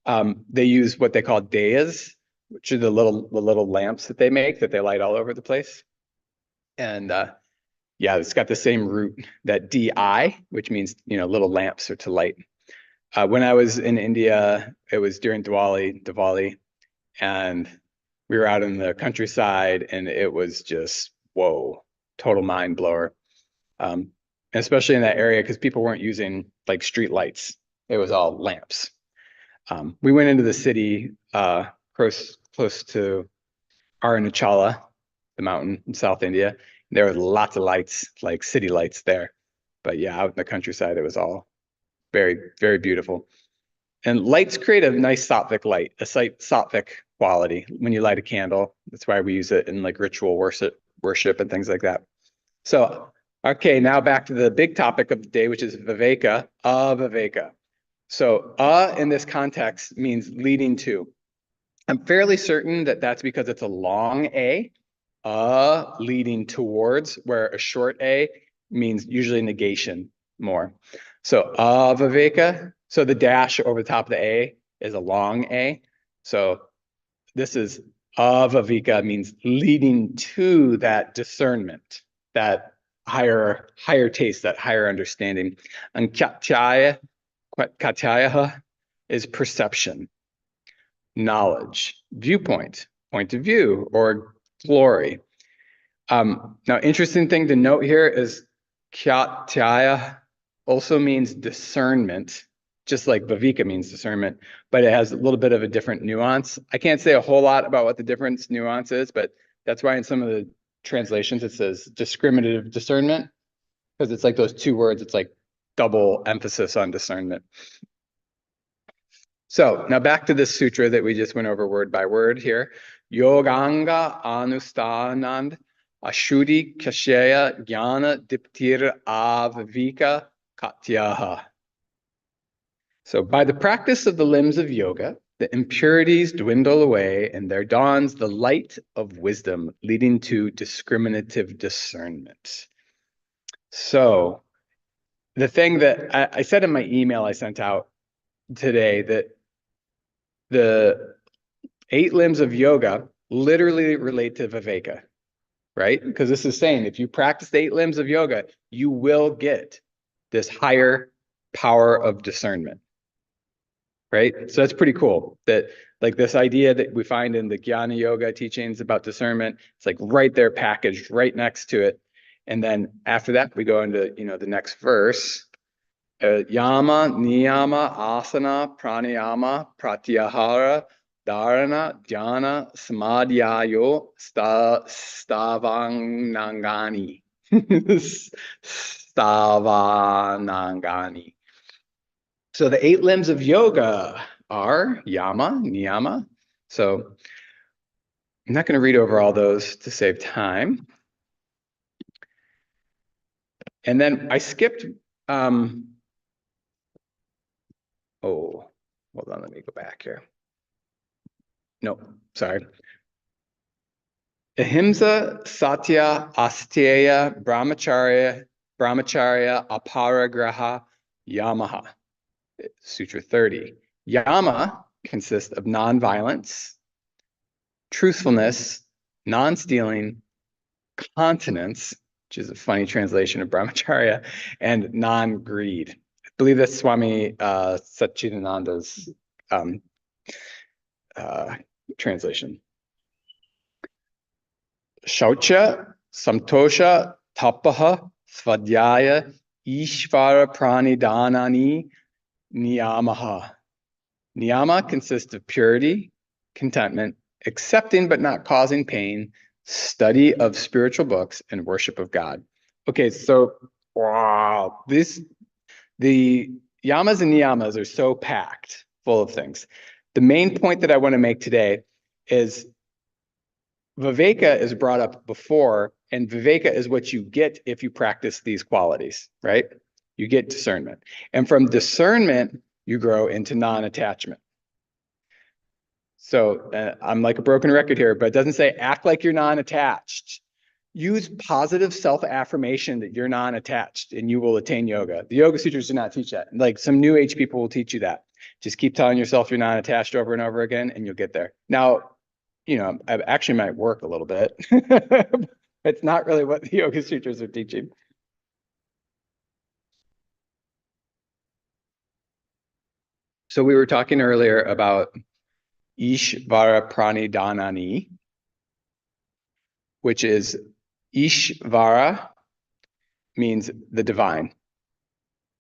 A: They use what they call dayas, which are the little lamps that they make that they light all over the place. And yeah, it's got the same root, that di, which means little lamps or to light. When I was in India, it was during Diwali, and we were out in the countryside, and it was just whoa, total mind blower. Especially in that area because people weren't using like street lights; it was all lamps. We went into the city close to Arunachala, the mountain in South India. There was lots of lights, like city lights there. But yeah, out in the countryside, it was all very, very beautiful. And lights create a nice sattvic light, a sattvic quality when you light a candle. That's why we use it in like ritual worship and things like that. So, okay, now back to the big topic of the day, which is viveka, aviveka. So, in this context means leading to. I'm fairly certain that that's because it's a long A, leading towards, where a short A means usually negation more. So, aviveka. So the dash over the top of the A is a long A. So this is aviveka means leading to that discernment, that higher taste, that higher understanding. And katyaya is perception. knowledge, viewpoint, point of view, or glory. Now, interesting thing to note here is kyatyaya also means discernment, just like viveka means discernment, but it has a little bit of a different nuance. I can't say a whole lot about what the difference nuance is, but that's why in some of the translations it says discriminative discernment, because it's like those two words, it's like double emphasis on discernment. So now back to this sutra that we just went over word by word here. Yoganga anustanand ashuddhi kashaya jnana diptir avavika katyaha. So by the practice of the limbs of yoga, the impurities dwindle away and there dawns the light of wisdom, leading to discriminative discernment. So the thing that I said in my email I sent out today, that the 8 limbs of yoga literally relate to viveka, right? Because this is saying if you practice the 8 limbs of yoga, you will get this higher power of discernment, right? So that's pretty cool, that like this idea that we find in the Jnana Yoga teachings about discernment, it's like right there packaged right next to it. And then after that, we go into, the next verse. Yama, niyama, asana, pranayama, pratyahara, dharana, dhyana, samadhyayo, stavanangani. Stavanangani. So the 8 limbs of yoga are yama, niyama. So I'm not going to read over all those to save time. And then I skipped, oh, hold on, let me go back here. No, sorry. Ahimsa, satya, asteya, brahmacharya, aparagraha, yamaha. Sutra 30. Yama consists of nonviolence, truthfulness, non-stealing, continence, which is a funny translation of brahmacharya, and non-greed. I believe that's Swami Satchidananda's translation. Shaucha, samtosha, tapaha, svadhyaya, ishvara pranidhanani, niyamaha. Niyama consists of purity, contentment, accepting but not causing pain, study of spiritual books, and worship of God. Okay, so wow, the yamas and niyamas are so packed full of things. The main point that I want to make today is viveka is brought up before, and viveka is what you get if you practice these qualities, right? You get discernment. And from discernment, you grow into non-attachment. So I'm like a broken record here, but it doesn't say act like you're non-attached. Use positive self-affirmation that you're non-attached and you will attain yoga. The Yoga Sutras do not teach that. Like some new age people will teach you that. Just keep telling yourself you're non-attached over and over again and you'll get there. Now, it actually might work a little bit. It's not really what the Yoga Sutras are teaching. So we were talking earlier about Ishvara Pranidhanani, which is Ishvara means the divine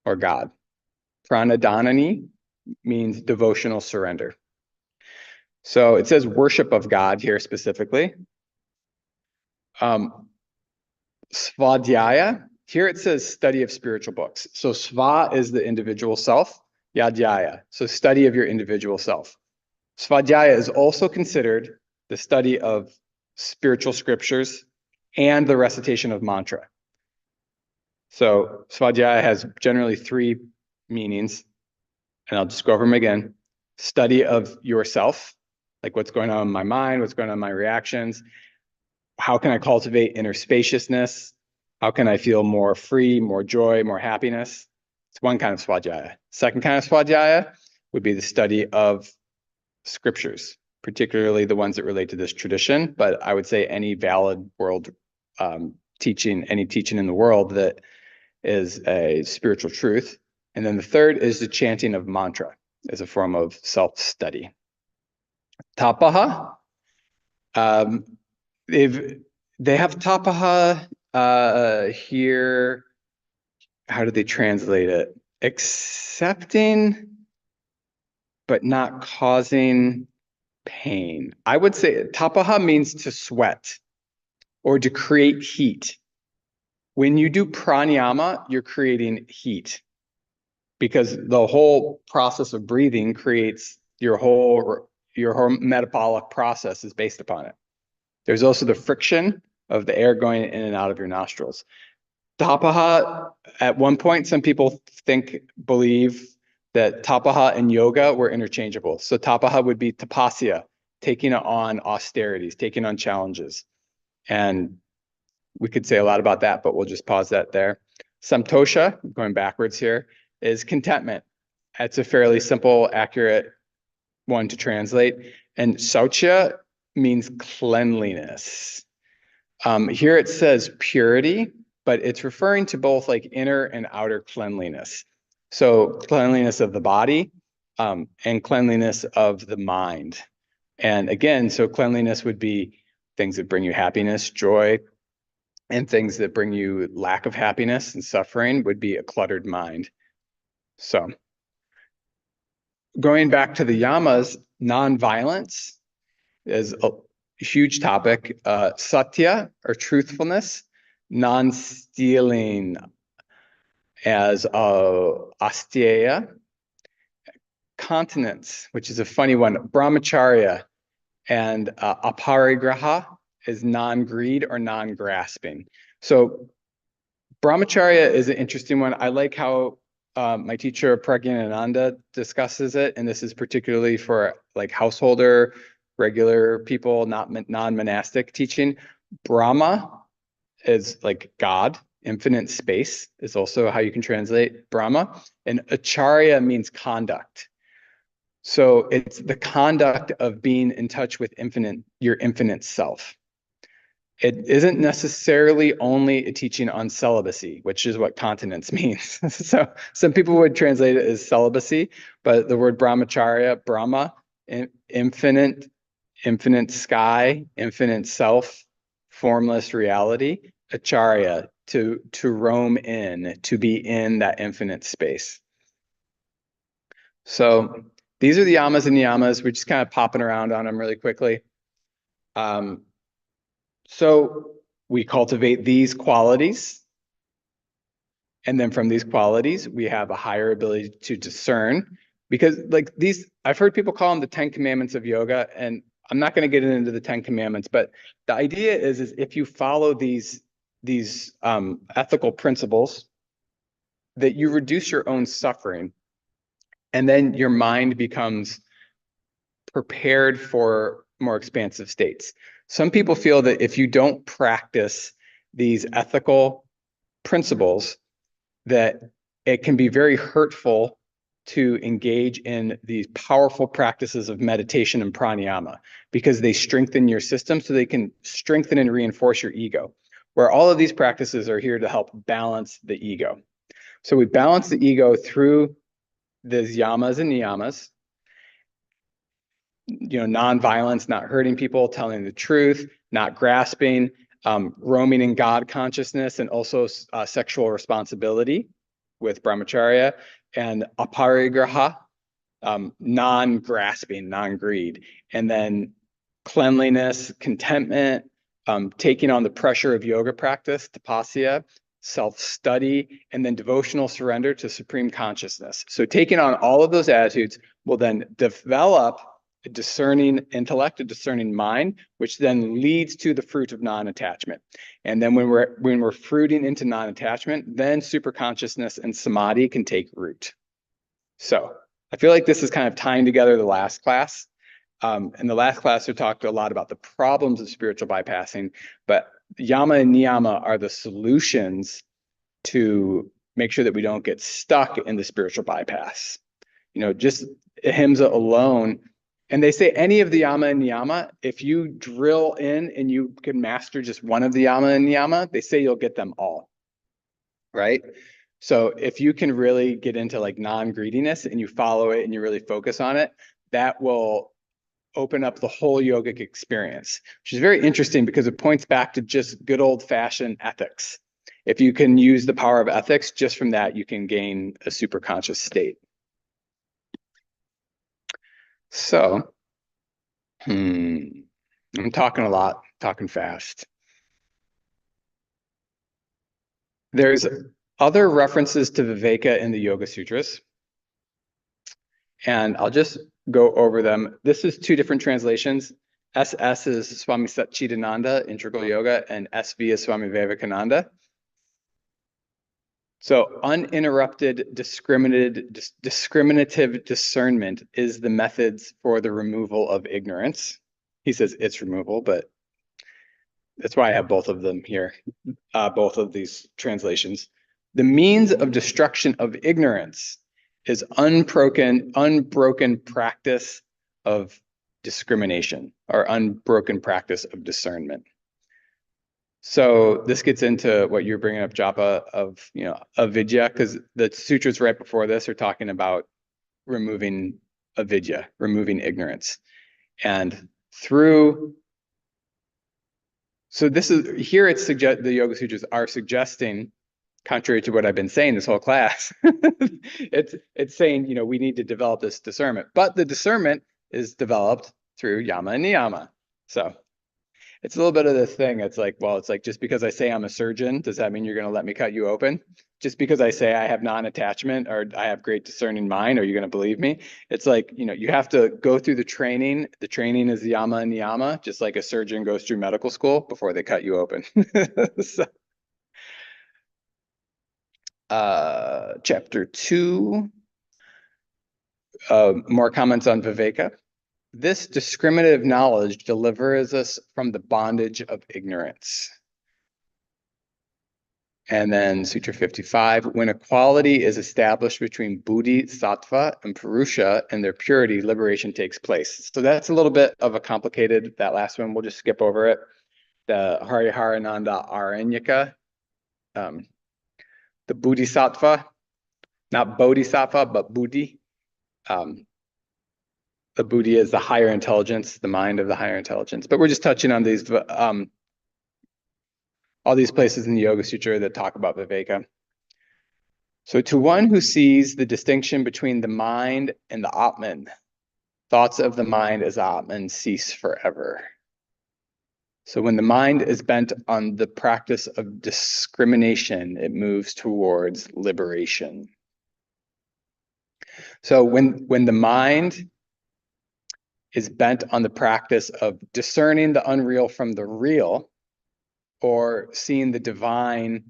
A: or God. Pranidhanani means devotional surrender. So it says worship of God here specifically. Svadhyaya, here it says study of spiritual books. So sva is the individual self, yadhyaya, so study of your individual self. Svadhyaya is also considered the study of spiritual scriptures and the recitation of mantra. So svadhyaya has generally 3 meanings, and I'll just go over them again. Study of yourself, like what's going on in my mind, what's going on in my reactions. How can I cultivate inner spaciousness? How can I feel more free, more joy, more happiness? It's one kind of svadhyaya. Second kind of svadhyaya would be the study of scriptures, particularly the ones that relate to this tradition, but I would say any valid world teaching, any teaching in the world that is a spiritual truth. And then the third is the chanting of mantra as a form of self-study. Tapaha. They have tapaha here. How do they translate it? Accepting, but not causing pain. I would say tapaha means to sweat or to create heat. When you do pranayama, you're creating heat because the whole process of breathing creates your whole metabolic process is based upon it. There's also the friction of the air going in and out of your nostrils. Tapaha, at one point, some people believe that tapaha and yoga were interchangeable. So tapaha would be tapasya, taking on austerities, taking on challenges. And we could say a lot about that, but we'll just pause that there. Samtosha, going backwards here, is contentment. That's a fairly simple, accurate one to translate. And saucha means cleanliness. Here it says purity, but it's referring to both like inner and outer cleanliness. So cleanliness of the body and cleanliness of the mind. And again, so cleanliness would be things that bring you happiness, joy, and things that bring you lack of happiness and suffering would be a cluttered mind. So going back to the yamas, nonviolence is a huge topic. Satya, or truthfulness, non-stealing as asteya, continence, which is a funny one, brahmacharya, and aparigraha is non-greed or non-grasping. So brahmacharya is an interesting one. I like how my teacher Pragyanananda discusses it, and this is particularly for like householder, regular people, not non-monastic teaching. Brahma is like God, infinite space is also how you can translate Brahma, and acharya means conduct. So it's the conduct of being in touch with your infinite self. It isn't necessarily only a teaching on celibacy, which is what continence means. So some people would translate it as celibacy, but the word brahmacharya, Brahma, infinite sky, infinite self, formless reality, acharya, to roam in, to be in that infinite space. So these are the yamas and niyamas. We're just kind of popping around on them really quickly. So we cultivate these qualities. And then from these qualities, we have a higher ability to discern. Because like these, I've heard people call them the 10 commandments of yoga. And I'm not going to get into the 10 commandments, but the idea is if you follow these ethical principles, that you reduce your own suffering. And then your mind becomes prepared for more expansive states. Some people feel that if you don't practice these ethical principles, that it can be very hurtful to engage in these powerful practices of meditation and pranayama because they strengthen your system so they can strengthen and reinforce your ego, where all of these practices are here to help balance the ego. So we balance the ego through these yamas and niyamas, non-violence, not hurting people, telling the truth, not grasping, roaming in God consciousness, and also sexual responsibility with brahmacharya, and aparigraha, non-grasping, non-greed, and then cleanliness, contentment, taking on the pressure of yoga practice, tapasya, self-study, and then devotional surrender to supreme consciousness. So taking on all of those attitudes will then develop a discerning intellect, a discerning mind, which then leads to the fruit of non-attachment. And then when we're fruiting into non-attachment, then superconsciousness and samadhi can take root. So I feel like this is kind of tying together the last class. In the last class, we talked a lot about the problems of spiritual bypassing, but yama and niyama are the solutions to make sure that we don't get stuck in the spiritual bypass. Just ahimsa alone. And they say any of the yama and niyama, if you drill in and you can master just one of the yama and niyama, they say you'll get them all, right? So if you can really get into like non-greediness and you follow it and you really focus on it, that will open up the whole yogic experience, which is very interesting because it points back to just good old-fashioned ethics. If you can use the power of ethics, just from that, you can gain a super conscious state. So, I'm talking a lot, talking fast. There's other references to Viveka in the Yoga Sutras, and I'll just go over them. This is two different translations. SS is Swami Satchidananda, Integral Yoga, and SV is Swami Vivekananda. So uninterrupted discriminative discernment is the methods for the removal of ignorance. He says it's removal, but that's why I have both of them here, both of these translations. The means of destruction of ignorance is unbroken practice of discrimination, or unbroken practice of discernment. So this gets into what you're bringing up, Japa, of avidya, because the sutras right before this are talking about removing avidya, removing ignorance, and through. So this is here. It's the Yoga Sutras are suggesting, contrary to what I've been saying this whole class, it's saying we need to develop this discernment, but the discernment is developed through yama and niyama. So it's a little bit of this thing. It's like, well, it's like, just because I say I'm a surgeon, does that mean you're going to let me cut you open? Just because I say I have non-attachment or I have great discerning mind, are you going to believe me? It's like, you have to go through the training. The training is yama and niyama, just like a surgeon goes through medical school before they cut you open. So, chapter 2, more comments on Viveka. This discriminative knowledge delivers us from the bondage of ignorance. And then Sutra 55, when equality is established between Bodhisattva and Purusha and their purity, liberation takes place. So that's a little bit of a complicated, that last one, we'll just skip over it. The Hariharananda Aranyaka, the Bodhisattva, not Bodhisattva, but Buddhi. The Buddhi is the higher intelligence, the mind of the higher intelligence. But we're just touching on these, all these places in the Yoga Sutra that talk about Viveka. So to one who sees the distinction between the mind and the Atman, thoughts of the mind as Atman cease forever. So when the mind is bent on the practice of discrimination, it moves towards liberation. So when the mind is bent on the practice of discerning the unreal from the real, or seeing the divine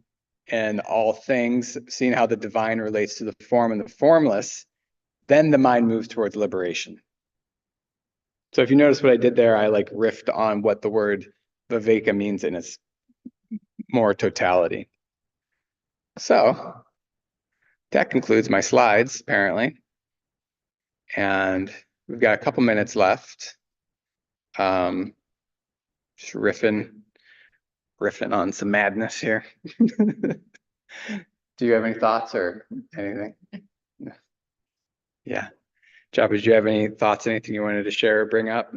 A: in all things, seeing how the divine relates to the form and the formless, then the mind moves towards liberation. So if you notice what I did there, I riffed on what the word Viveka means in its more totality. So that concludes my slides, apparently. And we've got a couple minutes left. Just riffing on some madness here. Do you have any thoughts or anything? Yeah. Japa, did you have any thoughts, anything you wanted to share or bring up?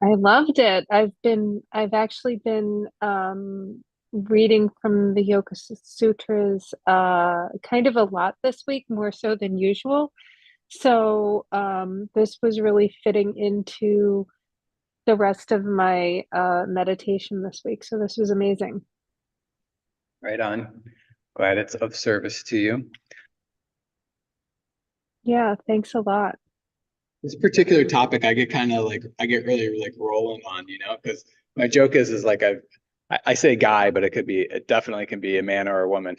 B: I loved it. I've actually been reading from the Yoga Sutras kind of a lot this week, more so than usual. So this was really fitting into the rest of my meditation this week. So this was amazing.
A: Right on. Glad it's of service to you.
B: Yeah, thanks a lot.
A: This particular topic, I get kind of I get really rolling on, because my joke is I say guy, but it definitely can be a man or a woman.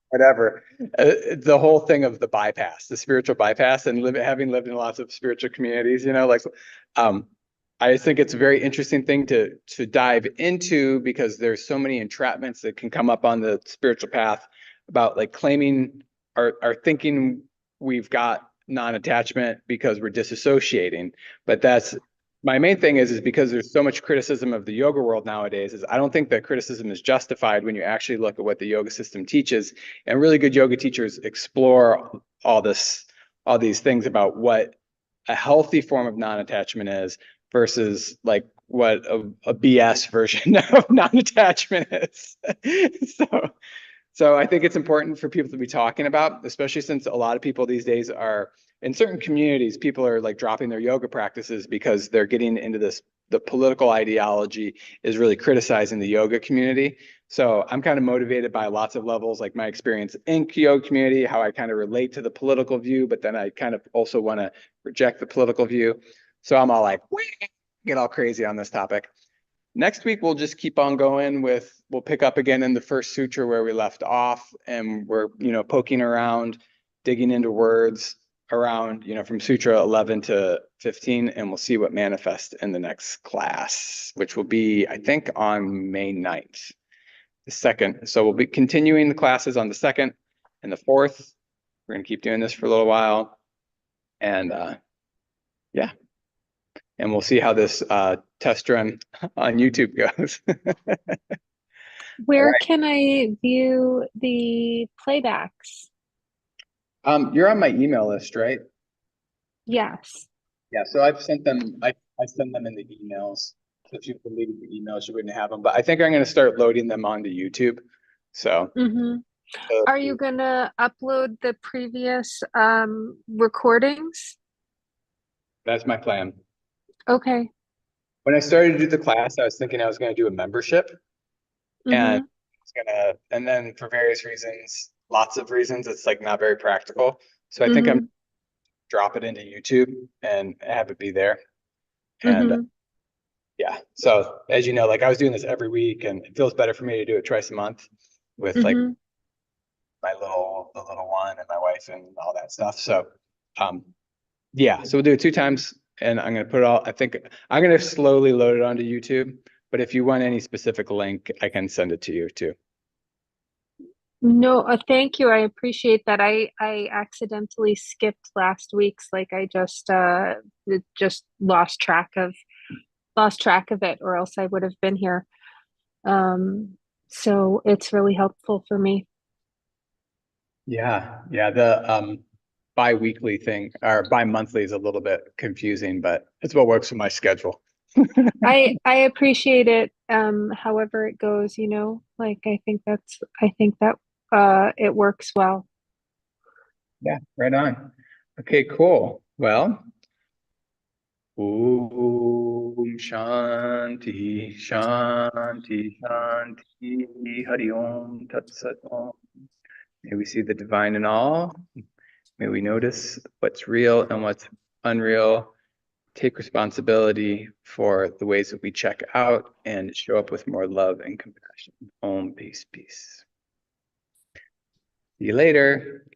A: Whatever. The whole thing of the bypass, the spiritual bypass, and having lived in lots of spiritual communities, I just think it's a very interesting thing to dive into, because there's so many entrapments that can come up on the spiritual path about claiming or thinking we've got non-attachment because we're disassociating. But that's my main thing is because there's so much criticism of the yoga world nowadays, is I don't think that criticism is justified when you actually look at what the yoga system teaches. And really good yoga teachers explore all these things about what
C: a healthy form of non-attachment is versus like what a BS version of non-attachment is. So I think it's important for people to be talking about, especially since a lot of people these days are in certain communities, people are like dropping their yoga practices because they're getting into this, the political ideology is really criticizing the yoga community. So I'm kind of motivated by lots of levels, like my experience in yoga community, how I kind of relate to the political view, but then I kind of also want to reject the political view. So I'm all like, get all crazy on this topic. Next week, we'll just keep on going with, we'll pick up again in the first sutra where we left off, and we're, poking around, digging into words around, from Sutra 11 to 15, and we'll see what manifests in the next class, which will be, I think, on May 9th, the 2nd. So we'll be continuing the classes on the 2nd and the 4th. We're going to keep doing this for a little while. And yeah. And we'll see how this test run on YouTube goes.
B: Where can I view the playbacks?
C: You're on my email list, right?
B: Yes.
C: Yeah, so I've sent them, I send them in the emails. So if you deleted the emails, you wouldn't have them. But I think I'm going to start loading them onto YouTube. So,
B: Are you going to upload the previous recordings?
C: That's my plan.
B: Okay.
C: When I started to do the class, I was thinking I was going to do a membership. And and then for various reasons, lots of reasons, it's like not very practical. So I think I'm drop it into YouTube and have it be there. And yeah, so as you know, like I was doing this every week, and it feels better for me to do it twice a month with like the little one and my wife and all that stuff. So yeah, so we'll do it 2 times, and I'm gonna put it all, I think I'm gonna slowly load it onto YouTube, but if you want any specific link, I can send it to you too.
B: No, thank you. I appreciate that. I accidentally skipped last week's, like I just lost track of it, or else I would have been here. So it's really helpful for me.
C: Yeah, the bi-weekly thing or bi-monthly is a little bit confusing, but it's what works for my schedule.
B: I appreciate it, however it goes, like I think that it works well.
C: Yeah, right on. Okay, cool. Well, Om Shanti, Shanti, Shanti, Hari Om, Tat Sat Om. May we see the divine in all. May we notice what's real and what's unreal. Take responsibility for the ways that we check out and show up with more love and compassion. Om, peace, peace. See you later.